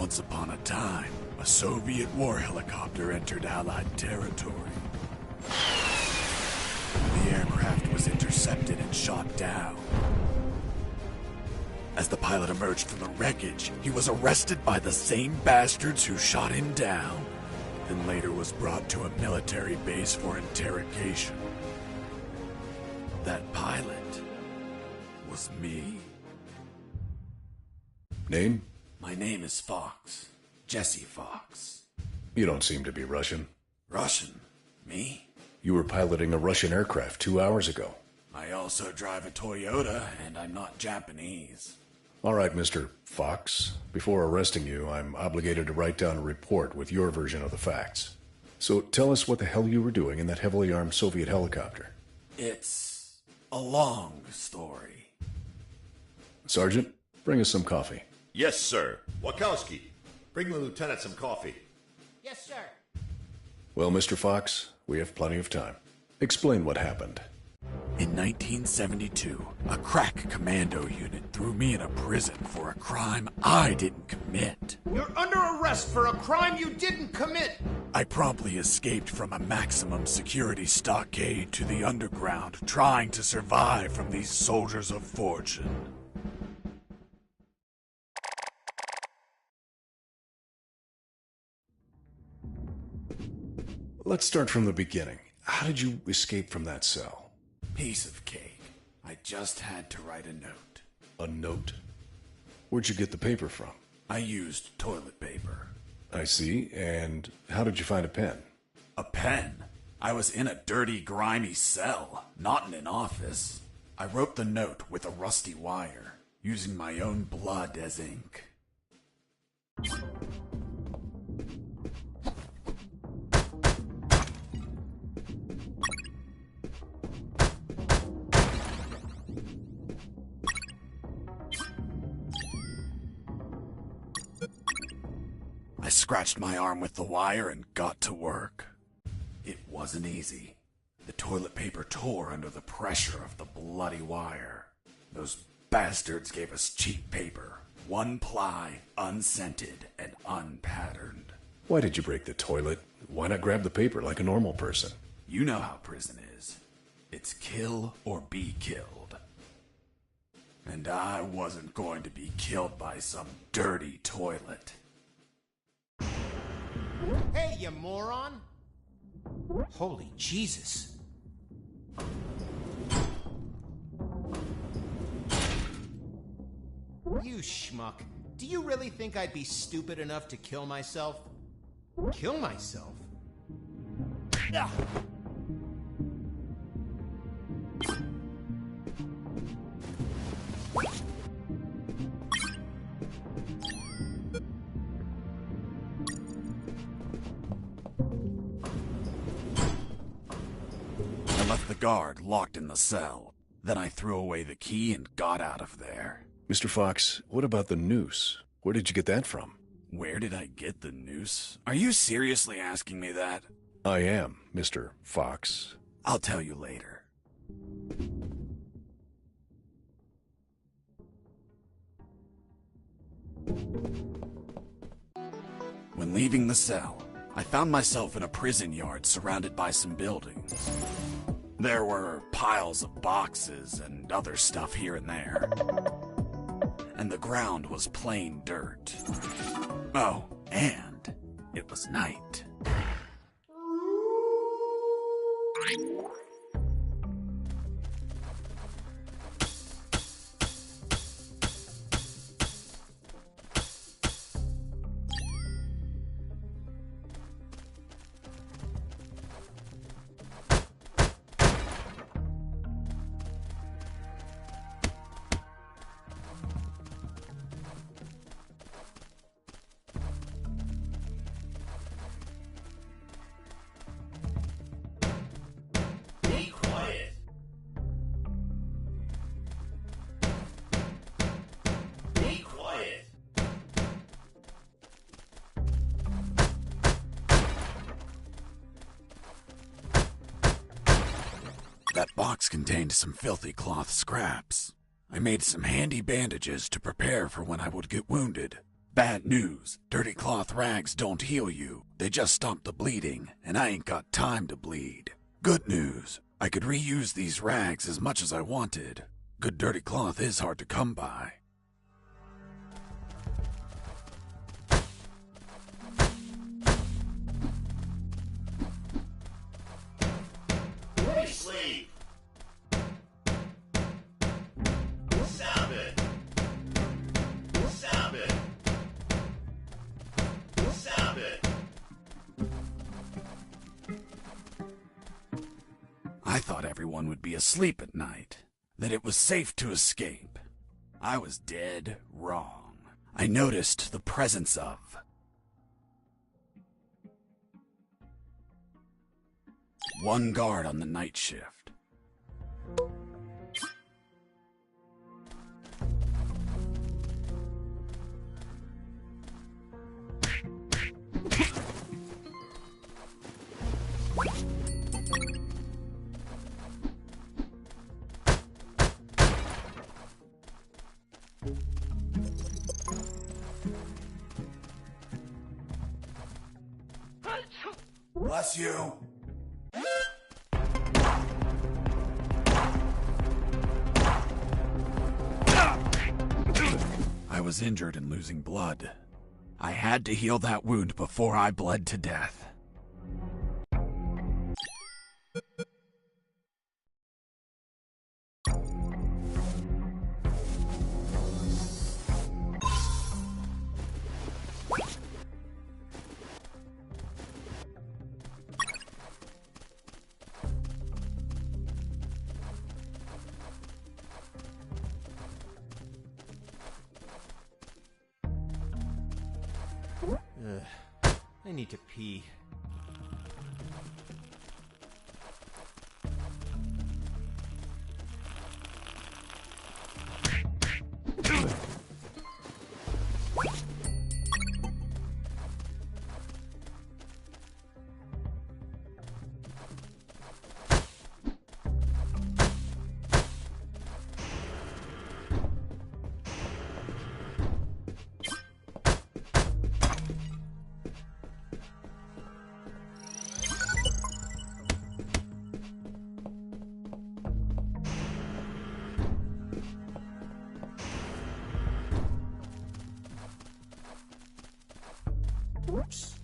Once upon a time, a Soviet war helicopter entered Allied territory. The aircraft was intercepted and shot down. As the pilot emerged from the wreckage, he was arrested by the same bastards who shot him down, and later was brought to a military base for interrogation. That pilot was me. Name? My name is Fox. Jesse Fox. You don't seem to be Russian. Russian? Me? You were piloting a Russian aircraft 2 hours ago. I also drive a Toyota, and I'm not Japanese. All right, Mr. Fox. Before arresting you, I'm obligated to write down a report with your version of the facts. So tell us what the hell you were doing in that heavily armed Soviet helicopter. It's a long story. Sergeant, bring us some coffee. Yes, sir. Wachowski, bring the lieutenant some coffee. Yes, sir. Well, Mr. Fox, we have plenty of time. Explain what happened. In 1972, a crack commando unit threw me in a prison for a crime I didn't commit. You're under arrest for a crime you didn't commit. I promptly escaped from a maximum security stockade to the underground, trying to survive from these soldiers of fortune. Let's start from the beginning. How did you escape from that cell? Piece of cake. I just had to write a note. A note? Where'd you get the paper from? I used toilet paper. I see. And how did you find a pen? A pen? I was in a dirty, grimy cell, not in an office. I wrote the note with a rusty wire, using my own blood as ink. I scratched my arm with the wire and got to work. It wasn't easy. The toilet paper tore under the pressure of the bloody wire. Those bastards gave us cheap paper, one ply, unscented, and unpatterned. Why did you break the toilet? Why not grab the paper like a normal person? You know how prison is. It's kill or be killed. And I wasn't going to be killed by some dirty toilet. Hey, you moron! Holy Jesus. You schmuck. Do you really think I'd be stupid enough to kill myself? Kill myself? Ah. I left the guard locked in the cell. Then I threw away the key and got out of there. Mr. Fox, what about the noose? Where did you get that from? Where did I get the noose? Are you seriously asking me that? I am, Mr. Fox. I'll tell you later. When leaving the cell, I found myself in a prison yard surrounded by some buildings. There were piles of boxes and other stuff here and there. And the ground was plain dirt. Oh, and it was night. That box contained some filthy cloth scraps. I made some handy bandages to prepare for when I would get wounded. Bad news. Dirty cloth rags don't heal you. They just stop the bleeding, and I ain't got time to bleed. Good news. I could reuse these rags as much as I wanted. Good dirty cloth is hard to come by. Sleep. Stop it. Stop it. Stop it. I thought everyone would be asleep at night, that it was safe to escape. I was dead wrong. I noticed the presence of one guard on the night shift. Bless you. I was injured and losing blood. I had to heal that wound before I bled to death. I need to pee.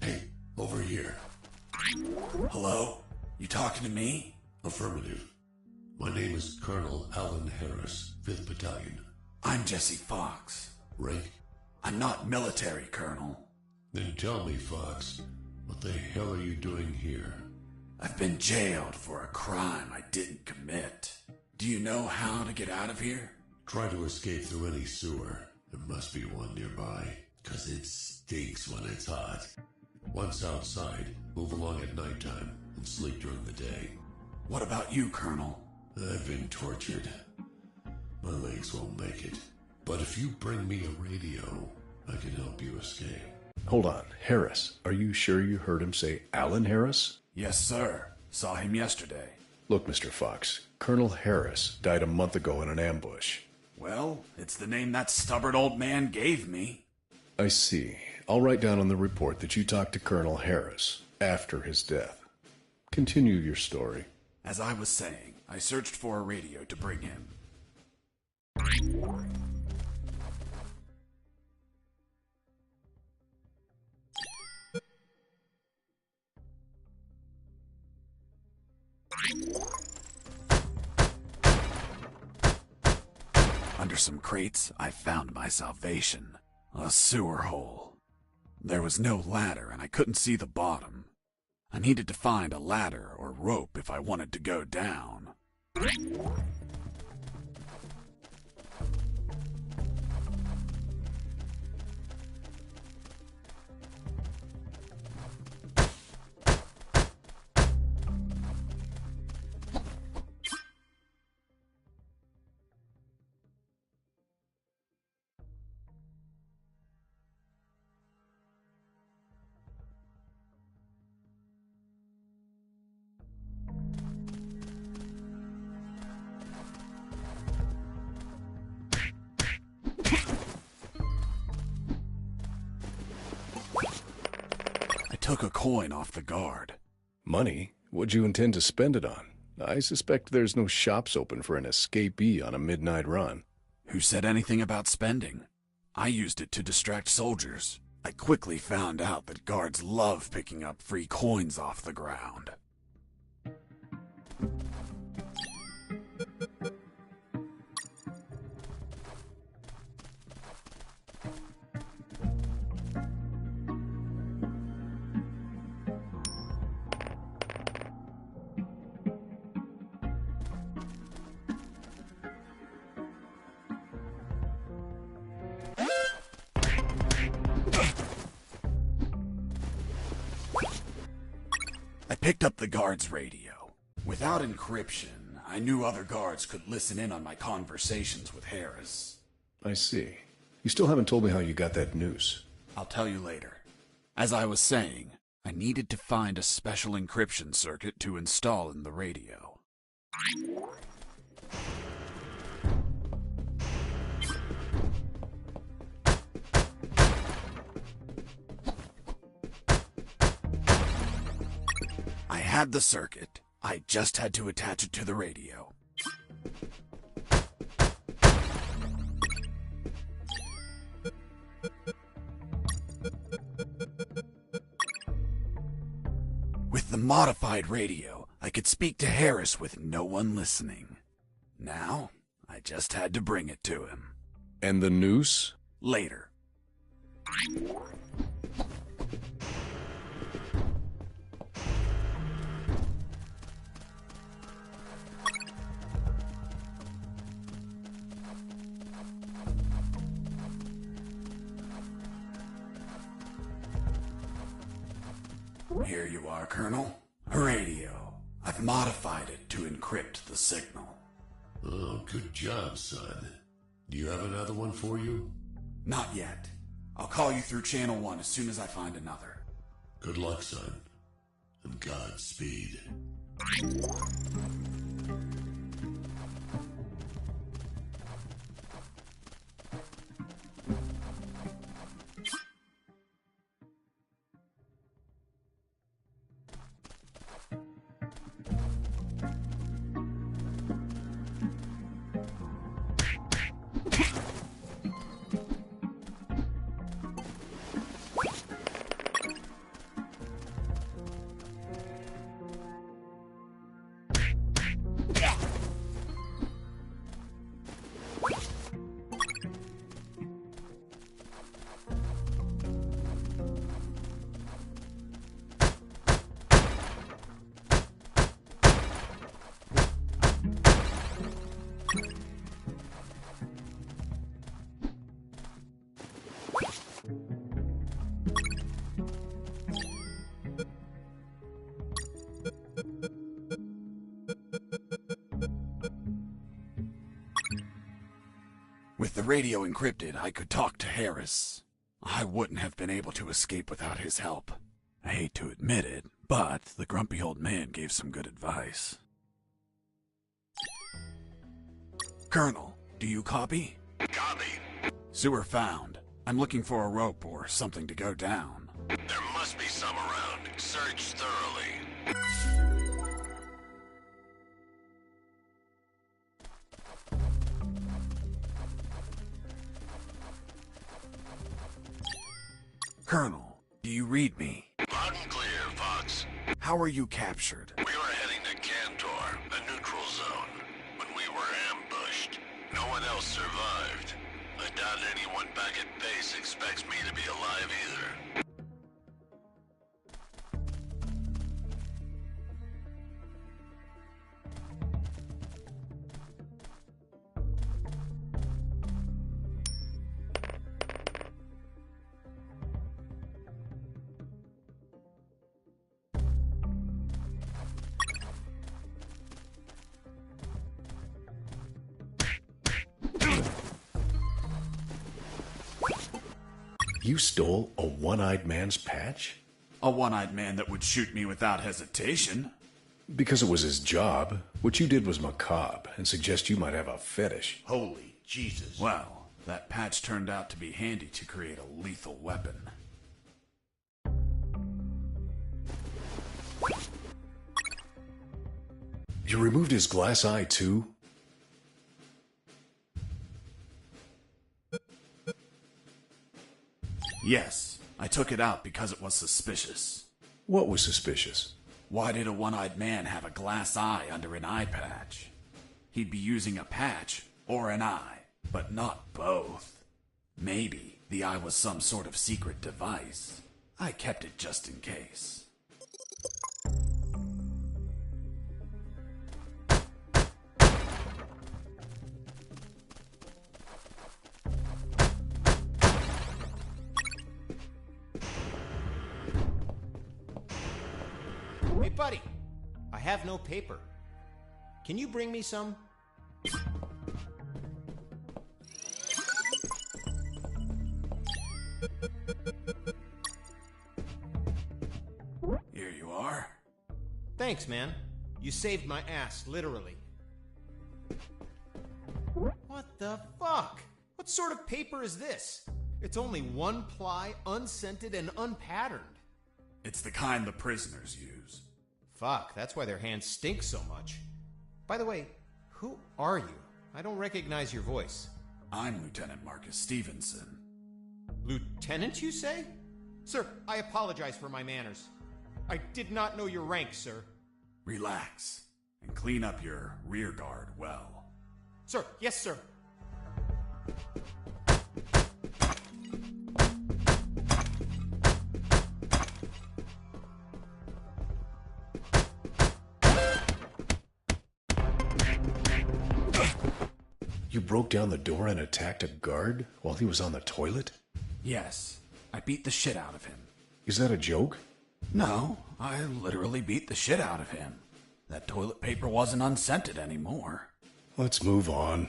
Hey, over here. Hello? You talking to me? Affirmative. My name is Colonel Alan Harris, 5th Battalion. I'm Jesse Fox. Rank? I'm not military, Colonel. Then tell me, Fox, what the hell are you doing here? I've been jailed for a crime I didn't commit. Do you know how to get out of here? Try to escape through any sewer. There must be one nearby, 'cause it stinks when it's hot. Once outside, move along at nighttime and sleep during the day. What about you, Colonel? I've been tortured. My legs won't make it. But if you bring me a radio, I can help you escape. Hold on. Harris, are you sure you heard him say Alan Harris? Yes, sir. Saw him yesterday. Look, Mr. Fox, Colonel Harris died a month ago in an ambush. Well, it's the name that stubborn old man gave me. I see. I'll write down on the report that you talked to Colonel Harris after his death. Continue your story. As I was saying, I searched for a radio to bring him. Under some crates, I found my salvation. A sewer hole. There was no ladder and I couldn't see the bottom. I needed to find a ladder or rope if I wanted to go down. took a coin off the guard. Money? What'd you intend to spend it on? I suspect there's no shops open for an escapee on a midnight run. Who said anything about spending? I used it to distract soldiers. I quickly found out that guards love picking up free coins off the ground. I picked up the guard's radio. Without encryption, I knew other guards could listen in on my conversations with Harris. I see. You still haven't told me how you got that noose. I'll tell you later. As I was saying, I needed to find a special encryption circuit to install in the radio. I had the circuit. I just had to attach it to the radio. With the modified radio, I could speak to Harris with no one listening. Now, I just had to bring it to him. And the noose? Later. Here you are, Colonel. A radio. I've modified it to encrypt the signal. Oh, good job, son. Do you have another one for you? Not yet. I'll call you through Channel 1 as soon as I find another. Good luck, son. And Godspeed. With the radio encrypted, I could talk to Harris. I wouldn't have been able to escape without his help. I hate to admit it, but the grumpy old man gave some good advice. Colonel, do you copy? Copy. Sewer found. I'm looking for a rope or something to go down. There must be some around. Search thoroughly. Colonel, do you read me? Loud and clear, Fox. How are you captured? We were heading to Cantor, a neutral zone, when we were ambushed. No one else survived. I doubt anyone back at base expects me to be alive either. You stole a one-eyed man's patch? A one-eyed man that would shoot me without hesitation. Because it was his job. What you did was macabre and suggest you might have a fetish. Holy Jesus. Well, that patch turned out to be handy to create a lethal weapon. You removed his glass eye, too? Yes, I took it out because it was suspicious. What was suspicious? Why did a one-eyed man have a glass eye under an eye patch? He'd be using a patch or an eye, but not both. Maybe the eye was some sort of secret device. I kept it just in case. Hey, buddy. I have no paper. Can you bring me some? Here you are. Thanks, man. You saved my ass, literally. What the fuck? What sort of paper is this? It's only one ply, unscented, and unpatterned. It's the kind the prisoners use. Fuck, that's why their hands stink so much. By the way, who are you? I don't recognize your voice. I'm Lieutenant Marcus Stevenson. Lieutenant, you say? Sir, I apologize for my manners. I did not know your rank, sir. Relax and clean up your rear guard well. Sir, yes, sir. You broke down the door and attacked a guard while he was on the toilet? Yes, I beat the shit out of him. Is that a joke? No, I literally beat the shit out of him. That toilet paper wasn't unscented anymore. Let's move on.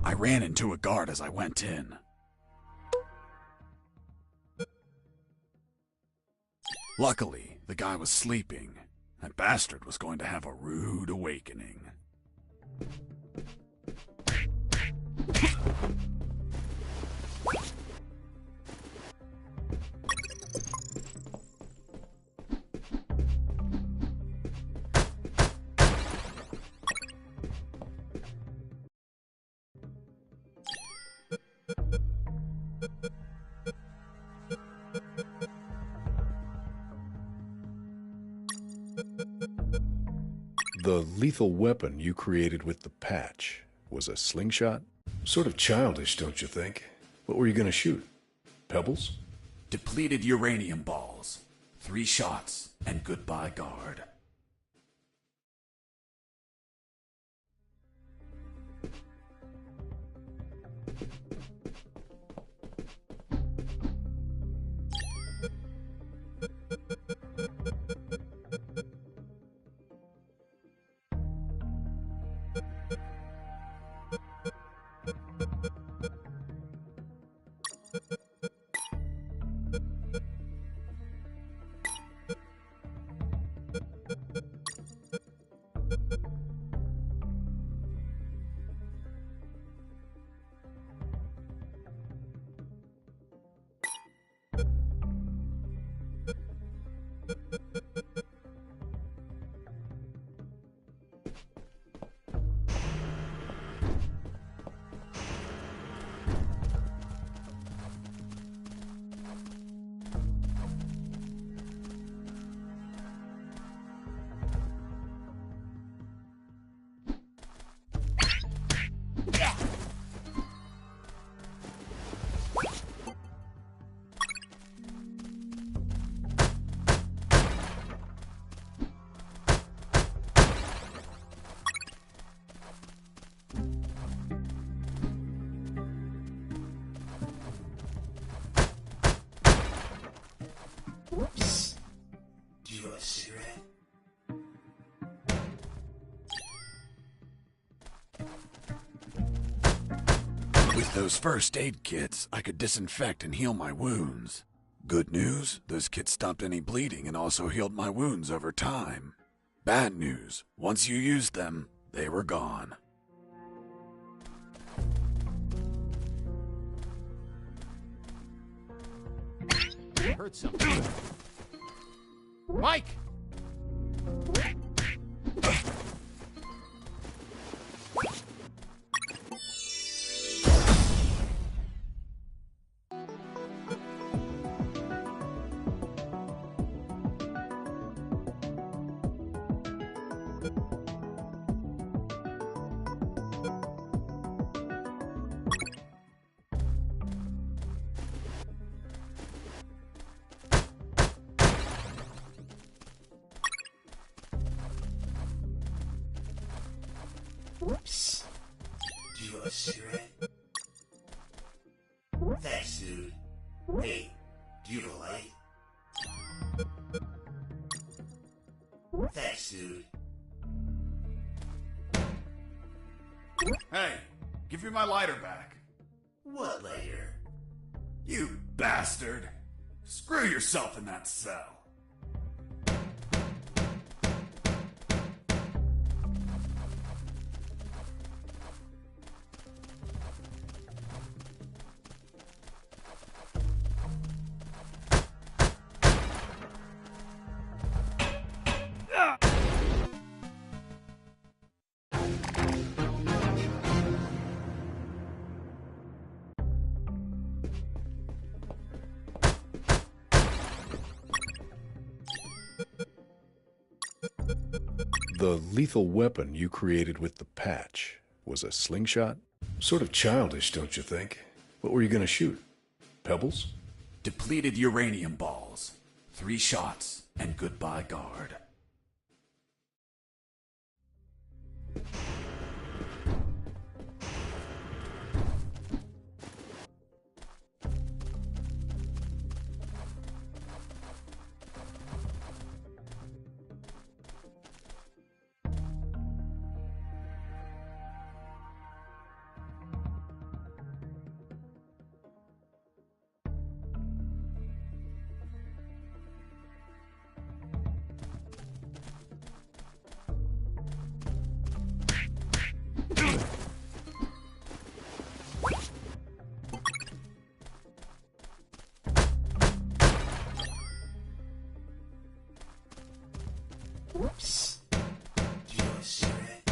I ran into a guard as I went in. Luckily, the guy was sleeping. That bastard was going to have a rude awakening. The lethal weapon you created with the patch was a slingshot? Sort of childish, don't you think? What were you going to shoot? Pebbles? Depleted uranium balls. 3 shots, and goodbye, guard. With those first aid kits, I could disinfect and heal my wounds. Good news, those kits stopped any bleeding and also healed my wounds over time. Bad news, once you used them, they were gone. Heard something. Mike! Psst. Do you want a cigarette? Thanks, dude. Hey, do you have a light? Thanks, dude. Hey, give me my lighter back. What lighter? You bastard! Screw yourself in that cell. The lethal weapon you created with the patch was a slingshot? Sort of childish, don't you think? What were you gonna shoot? Pebbles? Depleted uranium balls. 3 shots, and goodbye guard. Psst. Do you want a cigarette?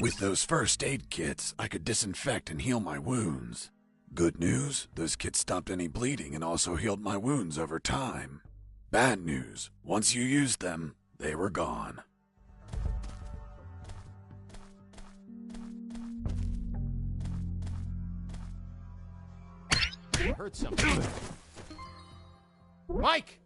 With those first aid kits, I could disinfect and heal my wounds. Good news, those kits stopped any bleeding and also healed my wounds over time. Bad news, once you used them, they were gone. Heard something. Mike!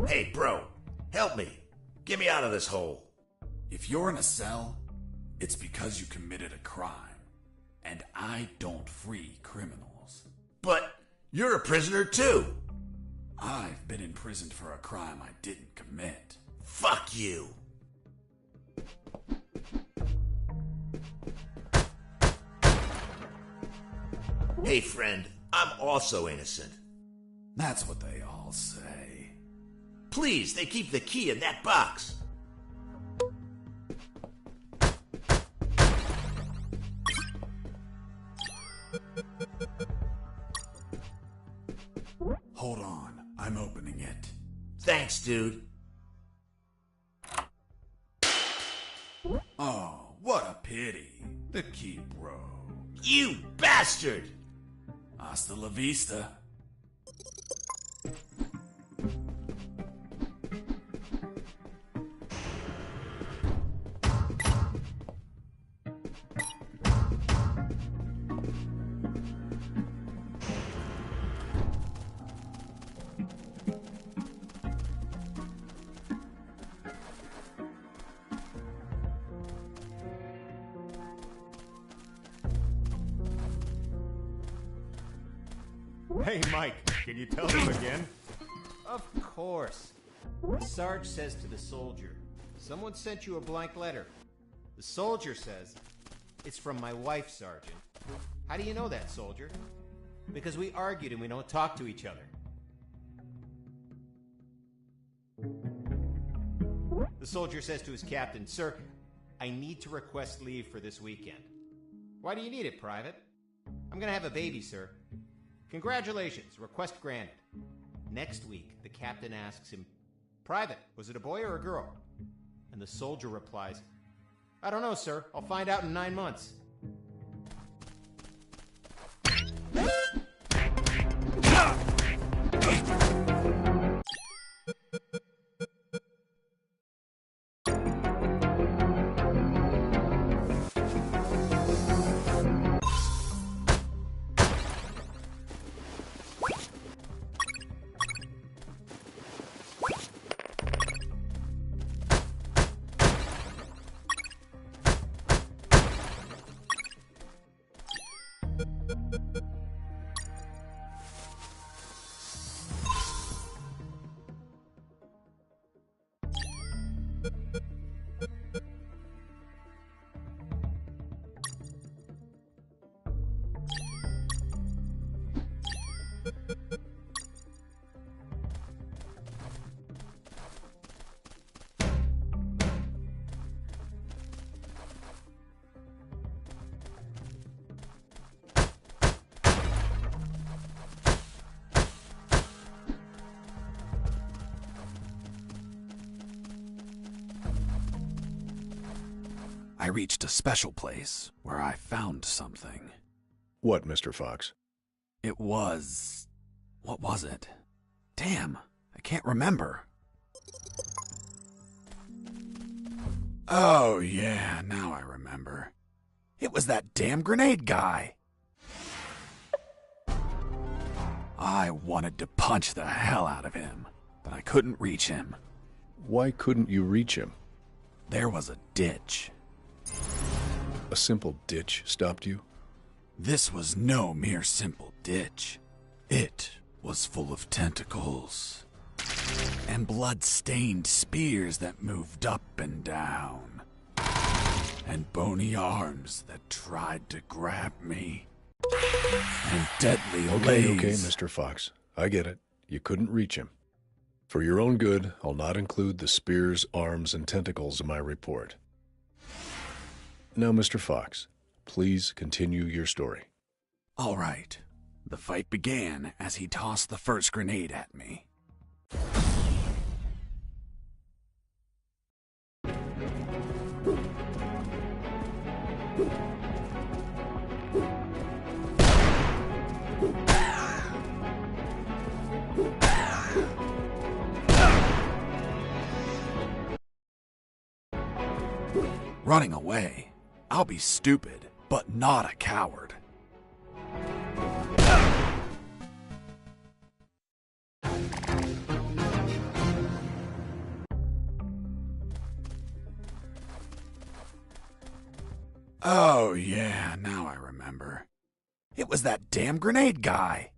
Hey, bro, help me. Get me out of this hole. If you're in a cell, it's because you committed a crime. And I don't free criminals. But you're a prisoner too. I've been imprisoned for a crime I didn't commit. Fuck you. Hey, friend, I'm also innocent. That's what they all say. Please, they keep the key in that box. Hold on, I'm opening it. Thanks, dude. Oh, what a pity. The key broke. You bastard! Hasta la vista. Hey, Mike, can you tell them again? Of course. The Sarge says to the soldier, someone sent you a blank letter. The soldier says, it's from my wife, Sergeant. How do you know that, soldier? Because we argued and we don't talk to each other. The soldier says to his captain, sir, I need to request leave for this weekend. Why do you need it, Private? I'm gonna have a baby, sir. Congratulations, request granted. Next week, the captain asks him, Private, was it a boy or a girl? And the soldier replies, I don't know, sir. I'll find out in 9 months. I reached a special place where I found something. What, Mr. Fox? It was... what was it? Damn, I can't remember. Oh, yeah, now I remember. It was that damn grenade guy. I wanted to punch the hell out of him, but I couldn't reach him. Why couldn't you reach him? There was a ditch. A simple ditch stopped you? This was no mere simple ditch. It was full of tentacles and blood-stained spears that moved up and down, and bony arms that tried to grab me, and deadly Okay, lays. Mr. Fox. I get it. You couldn't reach him. For your own good, I'll not include the spears, arms, and tentacles in my report. Now, Mr. Fox, please continue your story. All right. The fight began as he tossed the first grenade at me. Running away. I'll be stupid, but not a coward. Oh, yeah, now I remember. It was that damn grenade guy.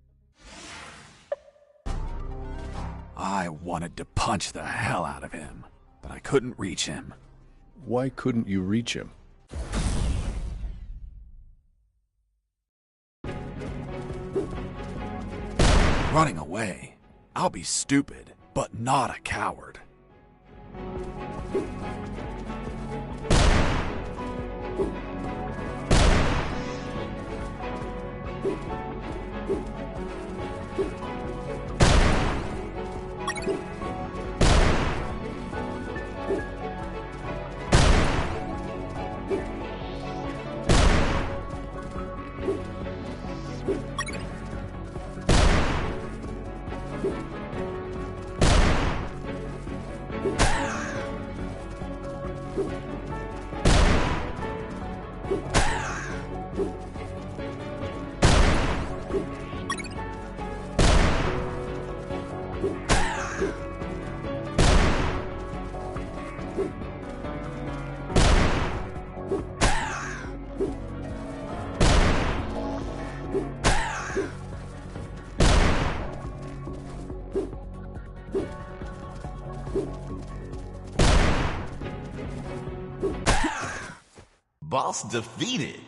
I wanted to punch the hell out of him, but I couldn't reach him. Why couldn't you reach him? Running away. I'll be stupid, but not a coward. Boss defeated.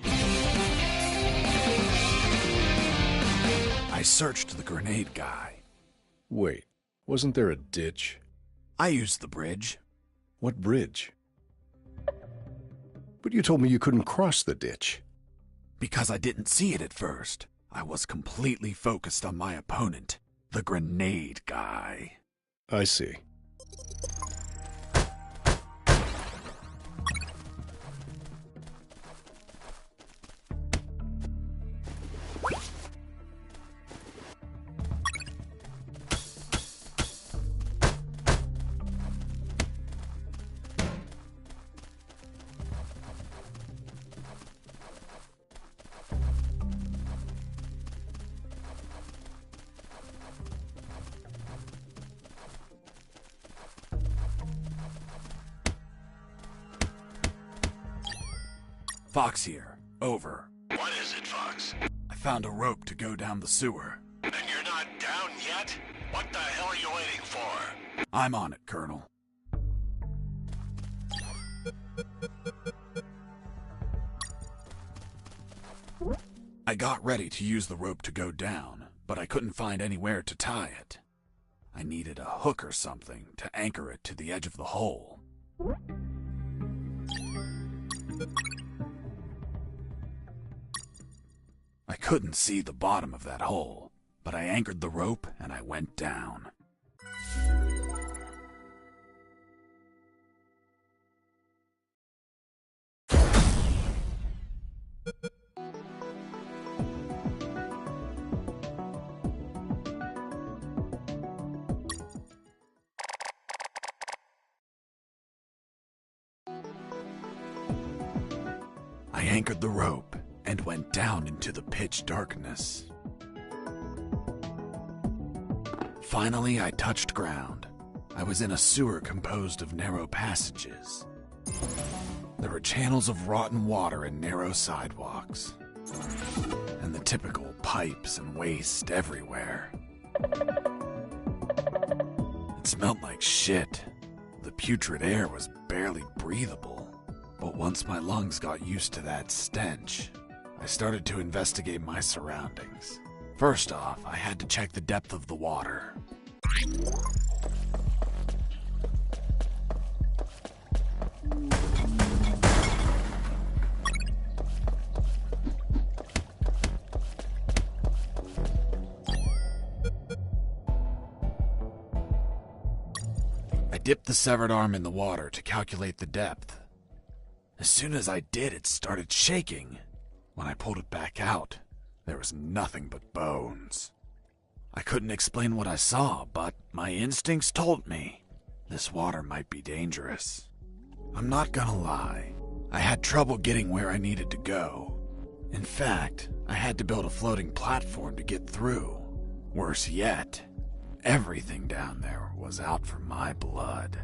I searched the grenade guy. Wait, wasn't there a ditch? I used the bridge. What bridge? But you told me you couldn't cross the ditch. Because I didn't see it at first. I was completely focused on my opponent, the grenade guy. I see. Fox here. Over. What is it, Fox? I found a rope to go down the sewer. And you're not down yet? What the hell are you waiting for? I'm on it, Colonel. I got ready to use the rope to go down, but I couldn't find anywhere to tie it. I needed a hook or something to anchor it to the edge of the hole. I couldn't see the bottom of that hole, but I anchored the rope and I went down. I anchored the rope and went down into the pitch darkness. Finally, I touched ground. I was in a sewer composed of narrow passages. There were channels of rotten water and narrow sidewalks, and the typical pipes and waste everywhere. It smelled like shit. The putrid air was barely breathable. But once my lungs got used to that stench, I started to investigate my surroundings. First off, I had to check the depth of the water. I dipped the severed arm in the water to calculate the depth. As soon as I did, it started shaking. When I pulled it back out, there was nothing but bones. I couldn't explain what I saw, but my instincts told me this water might be dangerous. I'm not gonna lie, I had trouble getting where I needed to go. In fact, I had to build a floating platform to get through. Worse yet, everything down there was out for my blood.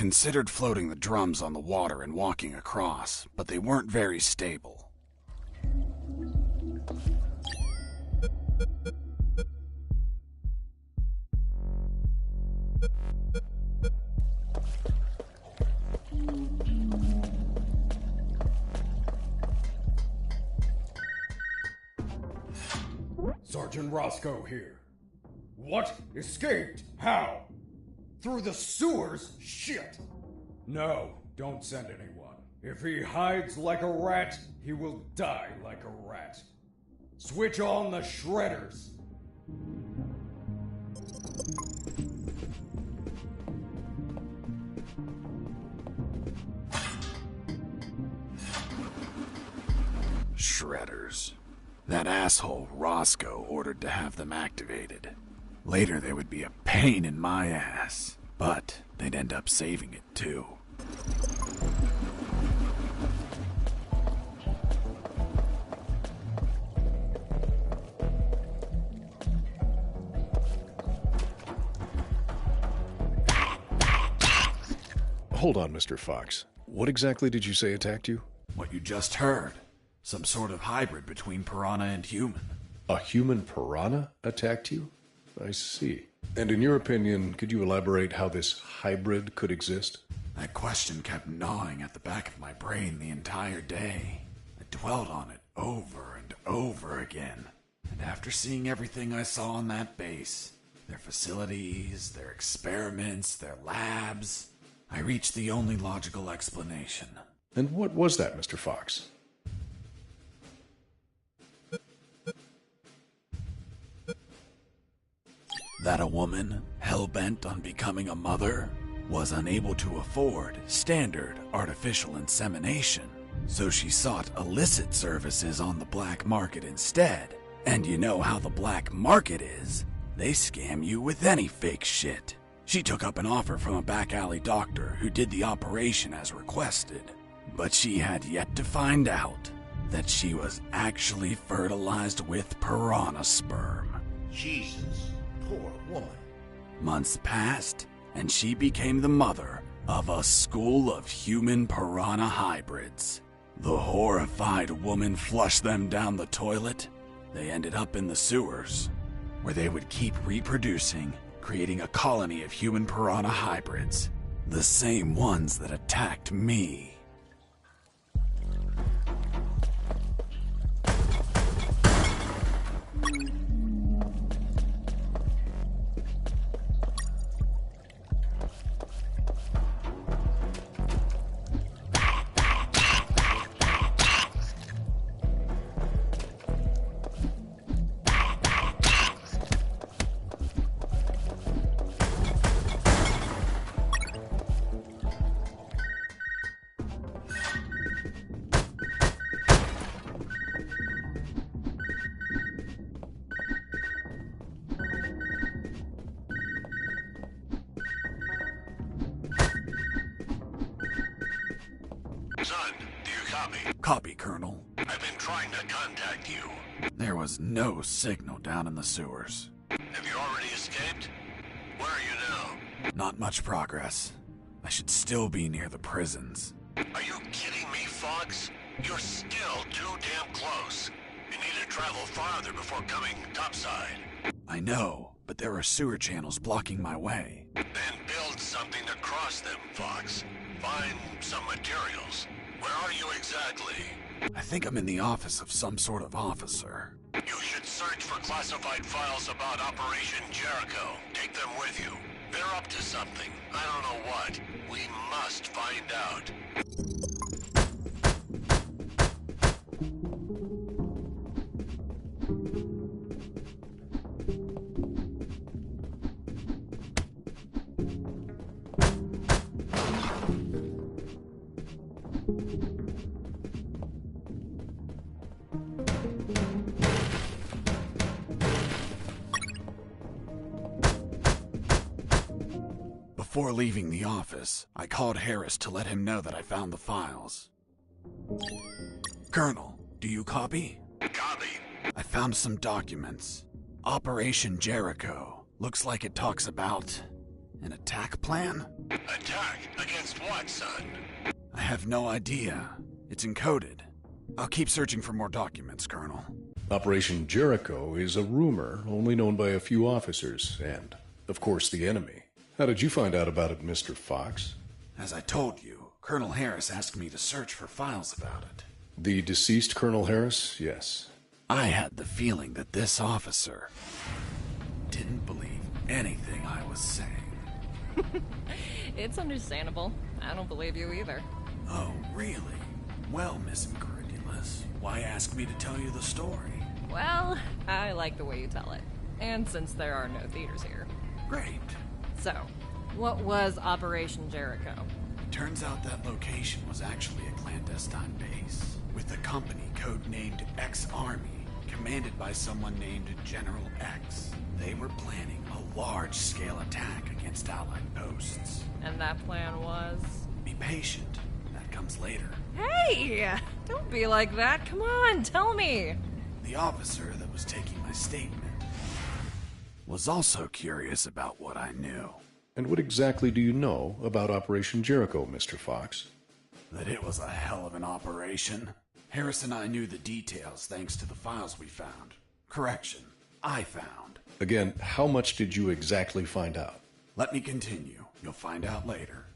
considered floating the drums on the water and walking across, but they weren't very stable. Sergeant Roscoe here. What? Escaped? How? Through the sewers? Shit! No, don't send anyone. If he hides like a rat, he will die like a rat. Switch on the shredders. Shredders. That asshole Roscoe ordered to have them activated. Later they would be a pain in my ass, but they'd end up saving it too. Hold on, Mr. Fox. What exactly did you say attacked you? What you just heard. Some sort of hybrid between piranha and human. A human piranha attacked you? I see. And in your opinion, could you elaborate how this hybrid could exist? That question kept gnawing at the back of my brain the entire day. I dwelled on it over and over again. And after seeing everything I saw on that base, their facilities, their experiments, their labs, I reached the only logical explanation. And what was that, Mr. Fox? That a woman, hell-bent on becoming a mother, was unable to afford standard artificial insemination, so she sought illicit services on the black market instead. And you know how the black market is. They scam you with any fake shit. She took up an offer from a back alley doctor who did the operation as requested, but she had yet to find out that she was actually fertilized with piranha sperm. Jesus, poor woman. Months passed, and she became the mother of a school of human piranha hybrids. The horrified woman flushed them down the toilet. They ended up in the sewers, where they would keep reproducing, creating a colony of human piranha hybrids, the same ones that attacked me. Son, do you copy? Copy, Colonel. I've been trying to contact you. There was no signal down in the sewers. Have you already escaped? Where are you now? Not much progress. I should still be near the prisons. Are you kidding me, Fox? You're still too damn close. You need to travel farther before coming topside. I know, but there are sewer channels blocking my way. Then build something to cross them, Fox. Find some materials. Where are you exactly? I think I'm in the office of some sort of officer. You should search for classified files about Operation Jericho. Take them with you. They're up to something. I don't know what. We must find out. Before leaving the office, I called Harris to let him know that I found the files. Colonel, do you copy? Copy. I found some documents. Operation Jericho. Looks like it talks about An attack plan? Attack against what, son? I have no idea. It's encoded. I'll keep searching for more documents, Colonel. Operation Jericho is a rumor only known by a few officers and, of course, the enemy. How did you find out about it, Mr. Fox? As I told you, Colonel Harris asked me to search for files about it. The deceased Colonel Harris? Yes. I had the feeling that this officer didn't believe anything I was saying. It's understandable. I don't believe you either. Oh, really? Well, Miss Incredulous, why ask me to tell you the story? Well, I like the way you tell it. And since there are no theaters here. Great. So, what was Operation Jericho? Turns out that location was actually a clandestine base, with a company codenamed X-Army, commanded by someone named General X. They were planning a large-scale attack against Allied posts. And that plan was? Be patient. That comes later. Hey! Don't be like that. Come on, tell me. The officer that was taking my statement was also curious about what I knew. And what exactly do you know about Operation Jericho, Mr. Fox? That it was a hell of an operation. Harris and I knew the details thanks to the files we found. Correction, I found. Again, how much did you exactly find out? Let me continue. You'll find out later.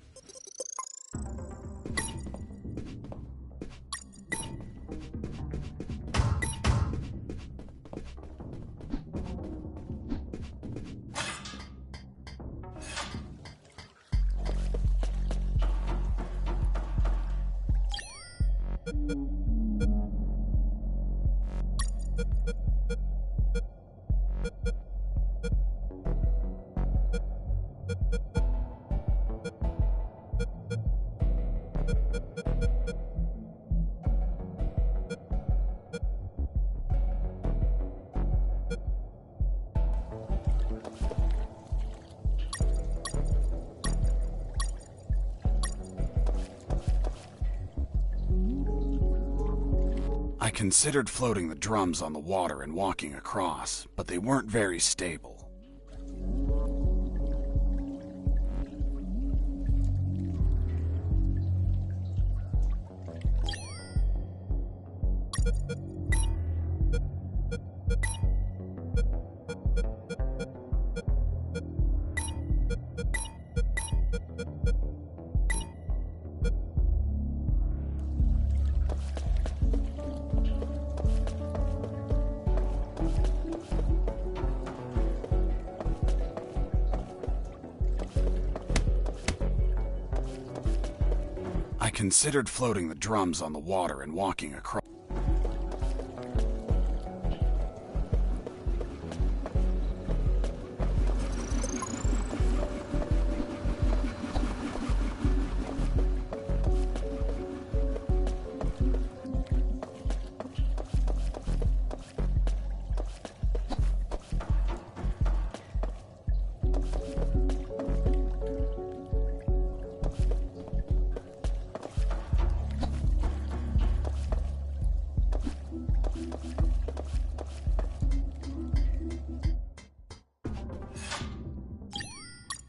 I considered floating the drums on the water and walking across, but they weren't very stable. I considered floating the drums on the water and walking across.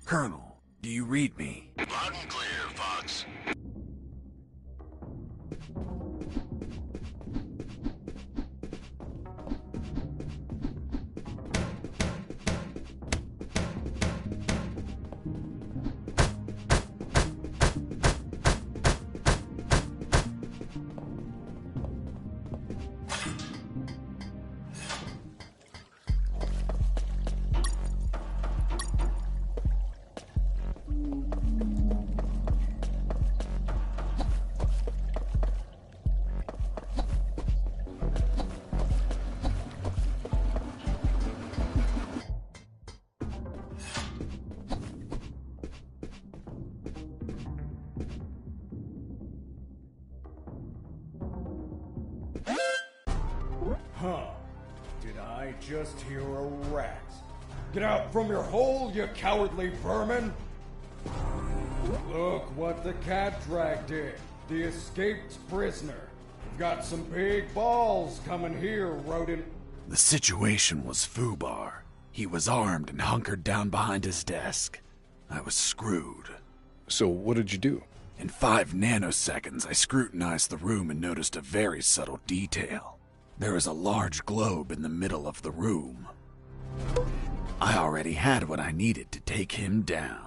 Colonel, do you read me? Loud and clear, Fox. Huh. Did I just hear a rat? Get out from your hole, you cowardly vermin! Look what the cat drag did. The escaped prisoner. We've got some big balls coming here, rodent. The situation was foobar. He was armed and hunkered down behind his desk. I was screwed. So what did you do? In 5 nanoseconds, I scrutinized the room and noticed a very subtle detail. There was a large globe in the middle of the room. I already had what I needed to take him down.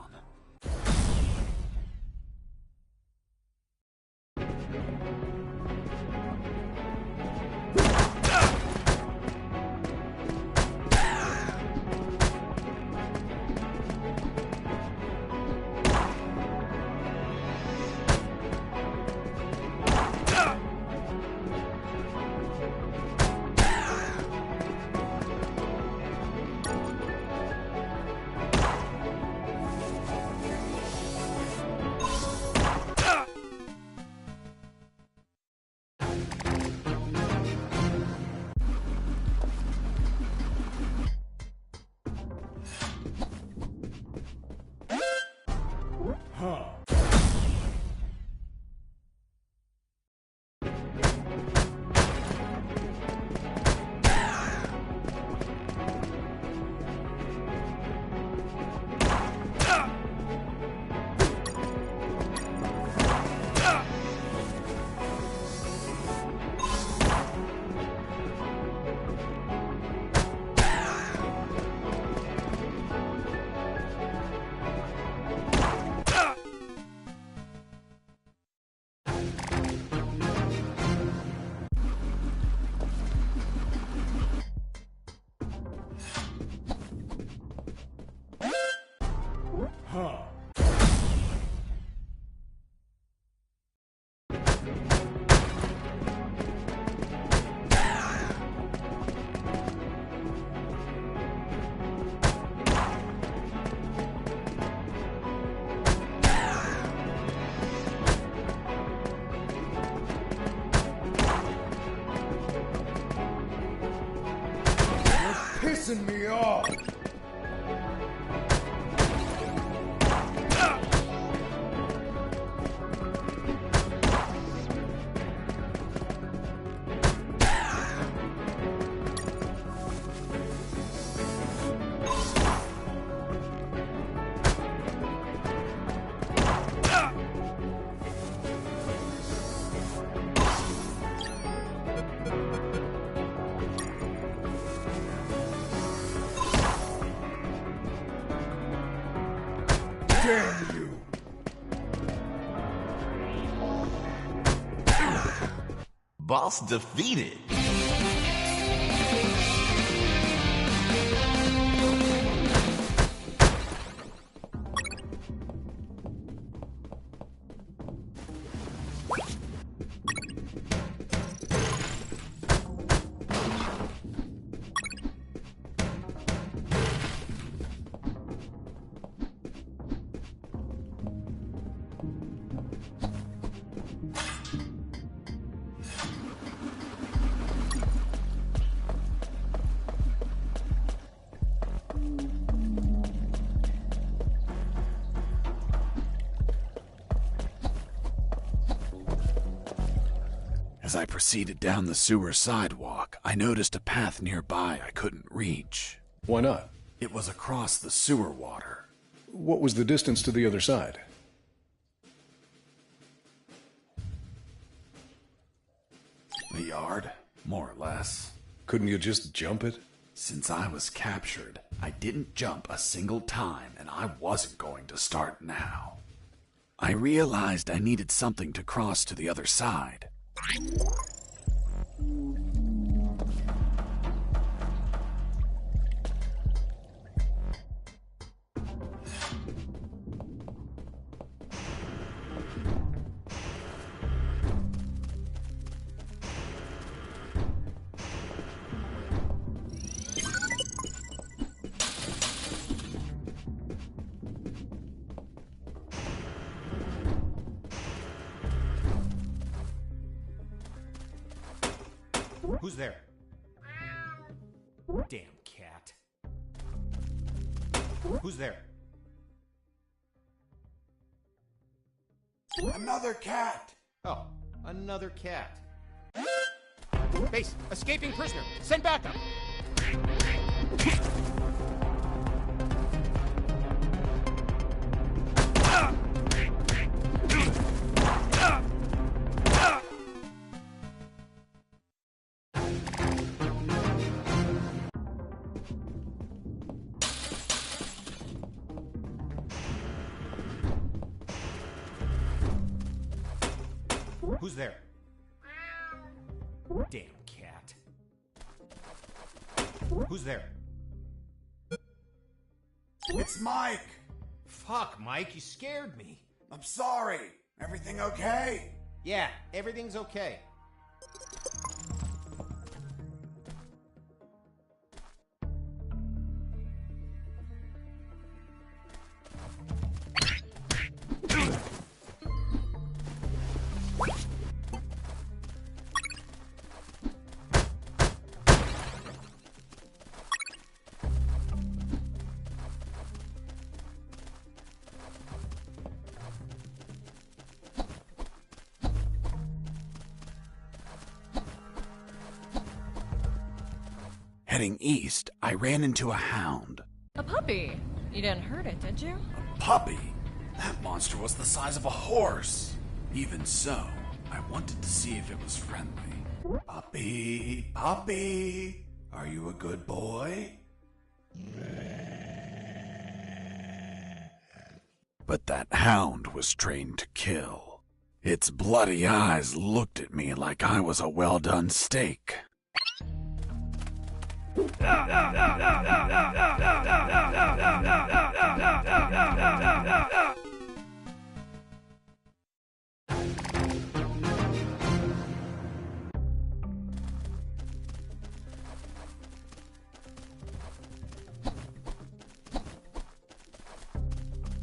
Pissing me off! Damn you! Boss defeated. As I proceeded down the sewer sidewalk, I noticed a path nearby I couldn't reach. Why not? It was across the sewer water. What was the distance to the other side? A yard, more or less. Couldn't you just jump it? Since I was captured, I didn't jump a single time, and I wasn't going to start now. I realized I needed something to cross to the other side. Who's there? Damn cat. Who's there? Another cat. Oh, another cat. Base, escaping prisoner. Send backup. Who's there? Damn cat. Who's there? It's Mike! Fuck, Mike, you scared me. I'm sorry. Everything okay? Yeah, everything's okay. Heading east, I ran into a hound. A puppy. You didn't hurt it, did you? A puppy? That monster was the size of a horse. Even so, I wanted to see if it was friendly. Puppy, puppy, are you a good boy? But that hound was trained to kill. Its bloody eyes looked at me like I was a well-done steak.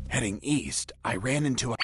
Heading east, I ran into a...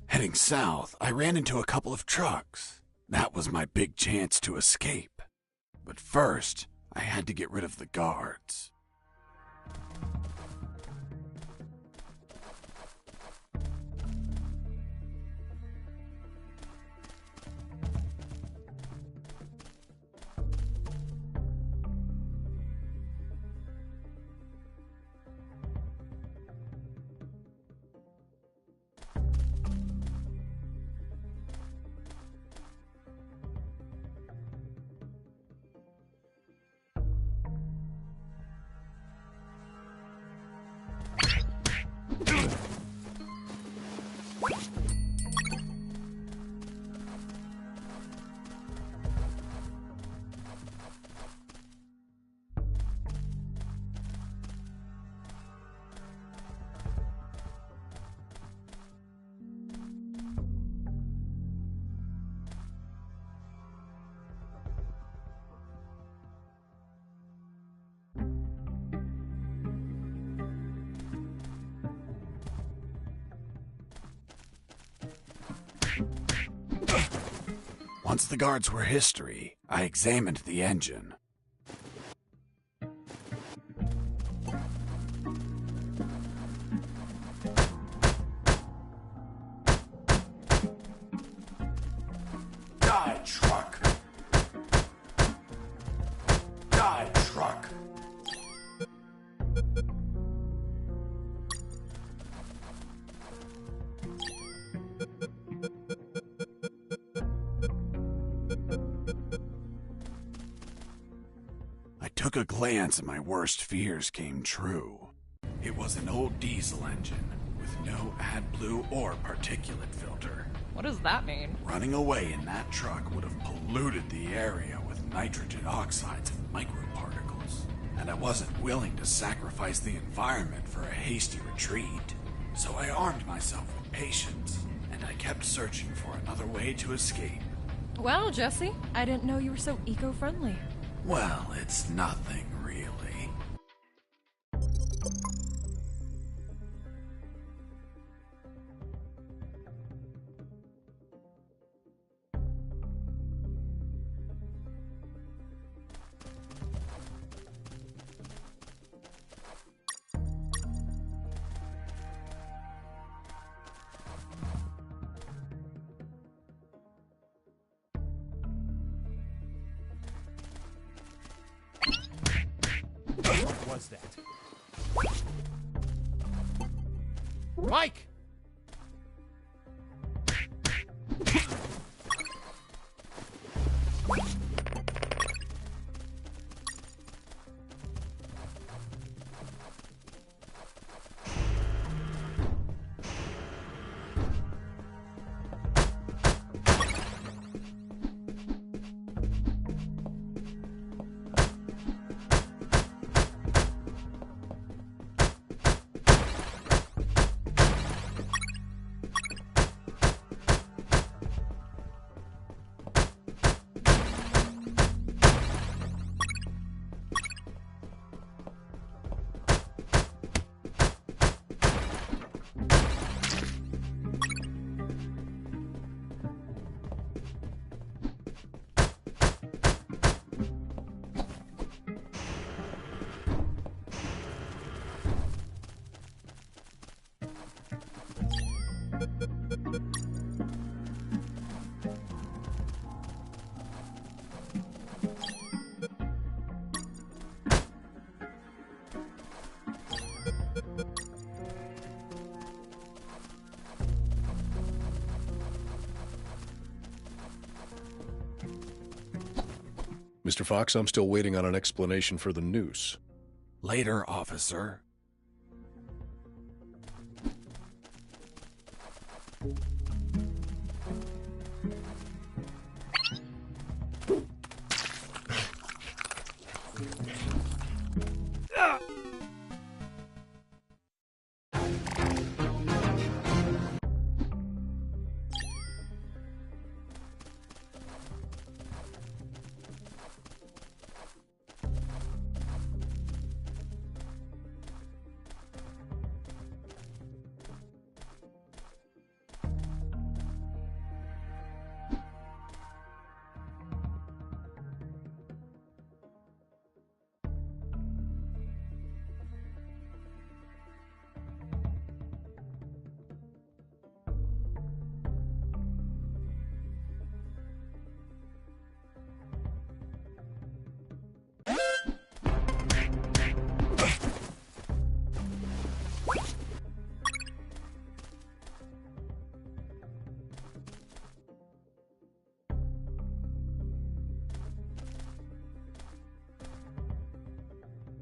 Heading south, I ran into a couple of trucks. That was my big chance to escape. But first, I had to get rid of the guards. Once the guards were history, I examined the engine. Die, truck! Die, truck! I took a glance and my worst fears came true. It was an old diesel engine with no AdBlue or particulate filter. What does that mean? Running away in that truck would have polluted the area with nitrogen oxides and microparticles. And I wasn't willing to sacrifice the environment for a hasty retreat. So I armed myself with patience, and I kept searching for another way to escape. Well, Jesse, I didn't know you were so eco-friendly. Well, it's nothing, really. was that? Mike! Mr. Fox, I'm still waiting on an explanation for the noose. Later, officer.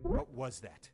What was that?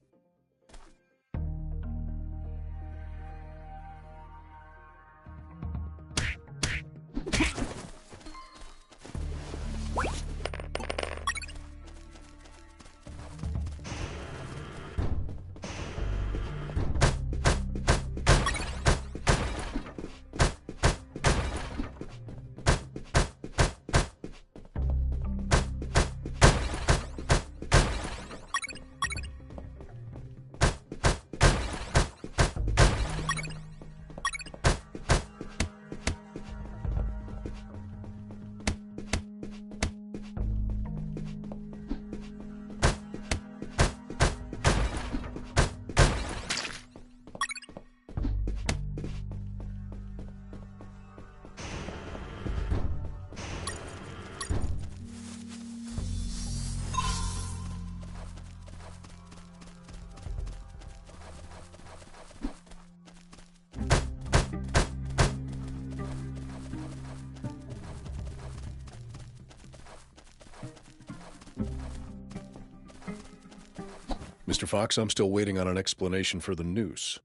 Mr. Fox, I'm still waiting on an explanation for the noose.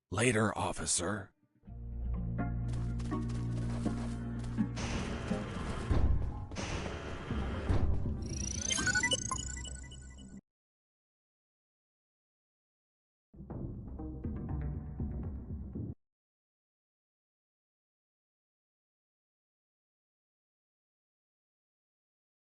Later, officer.